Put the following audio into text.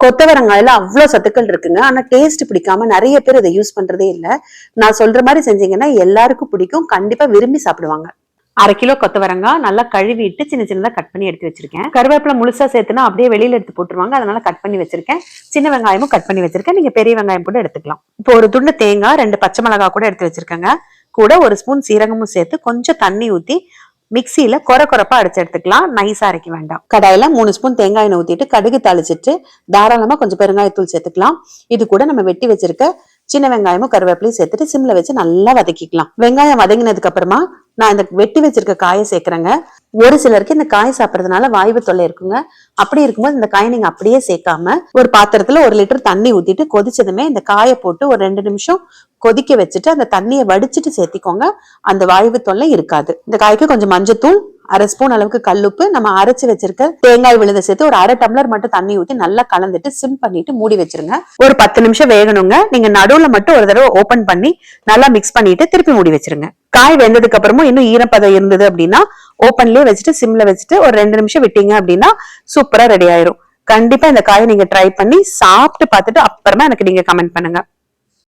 கொத்தவரங்காயில அவ்வளவு சத்துக்கள் இருக்குங்க. ஆனா டேஸ்ட் பிடிக்காம நிறைய பேர் இதை யூஸ் பண்றதே இல்ல. நான் சொல்ற மாதிரி செஞ்சீங்கன்னா எல்லாருக்கும் பிடிக்கும், கண்டிப்பா விரும்பி சாப்பிடுவாங்க. 1/2 கிலோ கொத்தவரங்காய் நல்லா கழுவிட்டு சின்ன சின்னதா கட் பண்ணி எடுத்து வச்சிருக்கேன். கருவேப்பிலை முழுசா சேர்த்துனா அப்படியே வெளியில எடுத்து போட்டுருவாங்க, அதனால கட் பண்ணி வச்சிருக்கேன். சின்ன வெங்காயமும் கட் பண்ணி வச்சிருக்கேன், நீங்க பெரிய வெங்காயம் கூட எடுத்துக்கலாம். இப்போ ஒரு துண்டு தேங்காய், 2 பச்சை மிளகாய் கூட எடுத்து வச்சிருக்கேங்க. கூட 1 ஸ்பூன் சீரகமும் சேர்த்து கொஞ்சம் தண்ணி ஊத்தி மிக்சியில கொரப்பா அடிச்சு எடுத்துக்கலாம், நைஸா அரைக்க வேண்டாம். கடாயில 3 ஸ்பூன் தேங்காய் எண்ணெய் ஊத்திட்டு கடுகு தாளிச்சிட்டு தாராளமா கொஞ்சம் பெருங்காயத்தூள் சேர்த்துக்கலாம். இது கூட நம்ம வெட்டி வச்சிருக்க சின்ன வெங்காயமும் கருவேப்பிலையும் சேர்த்துட்டு சிம்ல வச்சு நல்லா வதக்கிக்கலாம். வெங்காயம் வதங்கினதுக்கு அப்புறமா நான் இந்த வெட்டி வச்சிருக்க காயை சேர்க்கிறேங்க. ஒரு சிலருக்கு இந்த காய் சாப்பிடறதுனால வாய்வு தொல்லை இருக்குங்க. அப்படி இருக்கும்போது இந்த காயை நீங்க அப்படியே சேர்க்காம ஒரு பாத்திரத்துல 1 லிட்டர் தண்ணி ஊத்திட்டு கொதிச்சதுமே இந்த காயை போட்டு ஒரு 2 நிமிஷம் கொதிக்க வச்சுட்டு அந்த தண்ணியை வடிச்சிட்டு சேர்த்திக்கோங்க. அந்த வாய்வு தொல்லை இருக்காது. இந்த காய்க்கு கொஞ்சம் மஞ்சத்தூள், 1/2 ஸ்பூன் அளவுக்கு கல்லுப்பு, நம்ம அரைச்சு வச்சிருக்க தேங்காய் விழுத சேர்த்து ஒரு 1/2 டம்ளர் மட்டும் தண்ணி ஊத்தி நல்லா கலந்துட்டு சிம் பண்ணிட்டு மூடி வச்சிருங்க. ஒரு 10 நிமிஷம் வேகணுங்க. நீங்க நடுவுல மட்டும் ஒரு தடவை ஓபன் பண்ணி நல்லா மிக்ஸ் பண்ணிட்டு திருப்பி மூடி வச்சிருங்க. காய் வெந்ததுக்கு அப்புறமும் இன்னும் ஈரப்பதம் இருந்தது அப்படின்னா ஓபன்லயே வச்சுட்டு சிம்ல வச்சுட்டு ஒரு 2 நிமிஷம் விட்டீங்க அப்படின்னா சூப்பரா ரெடி ஆயிரும். கண்டிப்பா இந்த காயை நீங்க ட்ரை பண்ணி சாப்பிட்டு பார்த்துட்டு அப்புறமா எனக்கு நீங்க கமெண்ட் பண்ணுங்க.